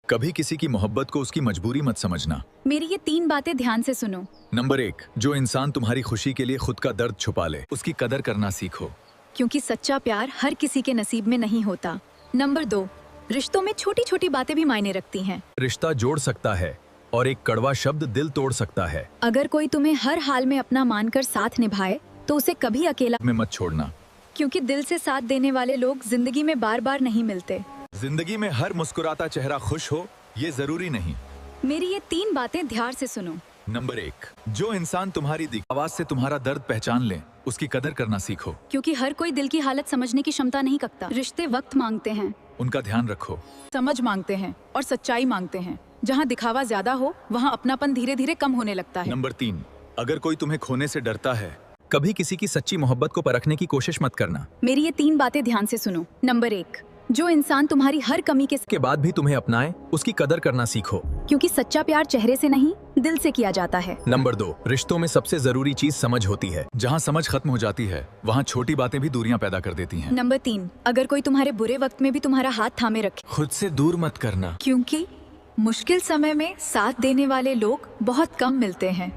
कभी किसी की मोहब्बत को उसकी मजबूरी मत समझना। मेरी ये 3 बातें ध्यान से सुनो। नंबर 1, जो इंसान तुम्हारी खुशी के लिए खुद का दर्द छुपा ले, उसकी कदर करना सीखो। क्योंकि सच्चा प्यार हर किसी के नसीब में नहीं होता। नंबर 2, रिश्तों में छोटी छोटी बातें भी मायने रखती हैं। रिश्ता जोड़ सकता है और एक कड़वा शब्द दिल तोड़ सकता है। अगर कोई तुम्हें हर हाल में अपना मानकर साथ निभाए तो उसे कभी अकेला में मत छोड़ना, क्योंकि दिल से साथ देने वाले लोग जिंदगी में बार बार नहीं मिलते। जिंदगी में हर मुस्कुराता चेहरा खुश हो ये जरूरी नहीं। मेरी ये 3 बातें ध्यान से सुनो। नंबर 1, जो इंसान तुम्हारी आवाज से तुम्हारा दर्द पहचान ले, उसकी कदर करना सीखो। क्योंकि हर कोई दिल की हालत समझने की क्षमता नहीं रखता। रिश्ते वक्त मांगते हैं, उनका ध्यान रखो। समझ मांगते हैं और सच्चाई मांगते हैं। जहाँ दिखावा ज्यादा हो वहाँ अपनापन धीरे धीरे कम होने लगता है। नंबर 3, अगर कोई तुम्हें खोने से डरता है, कभी किसी की सच्ची मोहब्बत को परखने की कोशिश मत करना। मेरी ये 3 बातें ध्यान से सुनो। नंबर 1, जो इंसान तुम्हारी हर कमी के बाद भी तुम्हें अपनाए, उसकी कदर करना सीखो। क्योंकि सच्चा प्यार चेहरे से नहीं दिल से किया जाता है। नंबर 2, रिश्तों में सबसे जरूरी चीज समझ होती है। जहाँ समझ खत्म हो जाती है वहाँ छोटी बातें भी दूरियां पैदा कर देती हैं। नंबर 3, अगर कोई तुम्हारे बुरे वक्त में भी तुम्हारा हाथ थामे रखे, खुद से दूर मत करना। क्योंकि मुश्किल समय में साथ देने वाले लोग बहुत कम मिलते हैं।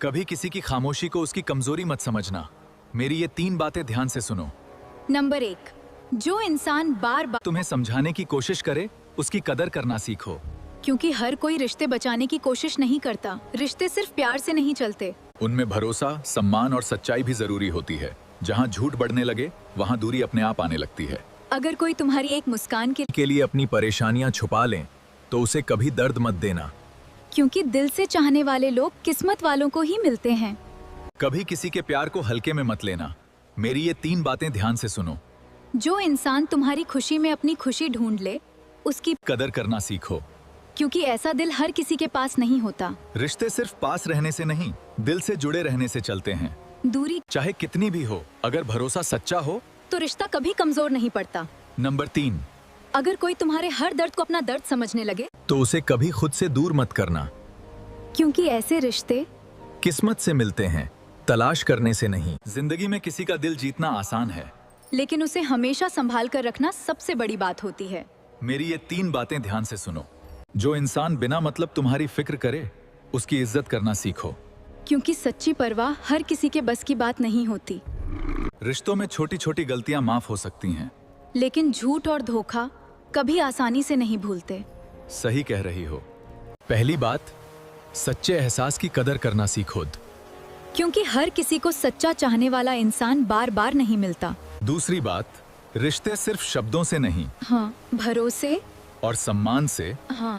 कभी किसी की खामोशी को उसकी कमजोरी मत समझना। मेरी ये 3 बातें ध्यान से सुनो। नंबर 1, जो इंसान बार बार तुम्हें समझाने की कोशिश करे, उसकी कदर करना सीखो। क्योंकि हर कोई रिश्ते बचाने की कोशिश नहीं करता। रिश्ते सिर्फ प्यार से नहीं चलते। उनमें भरोसा, सम्मान और सच्चाई भी जरूरी होती है। जहाँ झूठ बढ़ने लगे वहाँ दूरी अपने आप आने लगती है। अगर कोई तुम्हारी एक मुस्कान के लिए अपनी परेशानियां छुपा लें तो उसे कभी दर्द मत देना। क्योंकि दिल से चाहने वाले लोग किस्मत वालों को ही मिलते हैं। कभी किसी के प्यार को हल्के में मत लेना। मेरी ये 3 बातें ध्यान से सुनो। जो इंसान तुम्हारी खुशी में अपनी खुशी ढूंढ ले, उसकी कदर करना सीखो। क्योंकि ऐसा दिल हर किसी के पास नहीं होता। रिश्ते सिर्फ पास रहने से नहीं, दिल से जुड़े रहने से चलते हैं। दूरी चाहे कितनी भी हो, अगर भरोसा सच्चा हो तो रिश्ता कभी कमजोर नहीं पड़ता। नंबर 3, अगर कोई तुम्हारे हर दर्द को अपना दर्द समझने लगे तो उसे कभी खुद से दूर मत करना। क्योंकि ऐसे रिश्ते किस्मत से मिलते हैं, तलाश करने से नहीं। जिंदगी में किसी का दिल जीतना आसान है, लेकिन उसे हमेशा संभाल कर रखना सबसे बड़ी बात होती है। मेरी ये 3 बातें ध्यान से सुनो। जो इंसान बिना मतलब तुम्हारी फिक्र करे, उसकी इज्जत करना सीखो। क्योंकि सच्ची परवाह हर किसी के बस की बात नहीं होती। रिश्तों में छोटी छोटी गलतियां माफ हो सकती हैं, लेकिन झूठ और धोखा कभी आसानी से नहीं भूलते। सही कह रही हो। पहली बात, सच्चे एहसास की कदर करना सीखो। क्योंकि हर किसी को सच्चा चाहने वाला इंसान बार बार नहीं मिलता। दूसरी बात, रिश्ते सिर्फ शब्दों से नहीं, हाँ, भरोसे और सम्मान से हाँ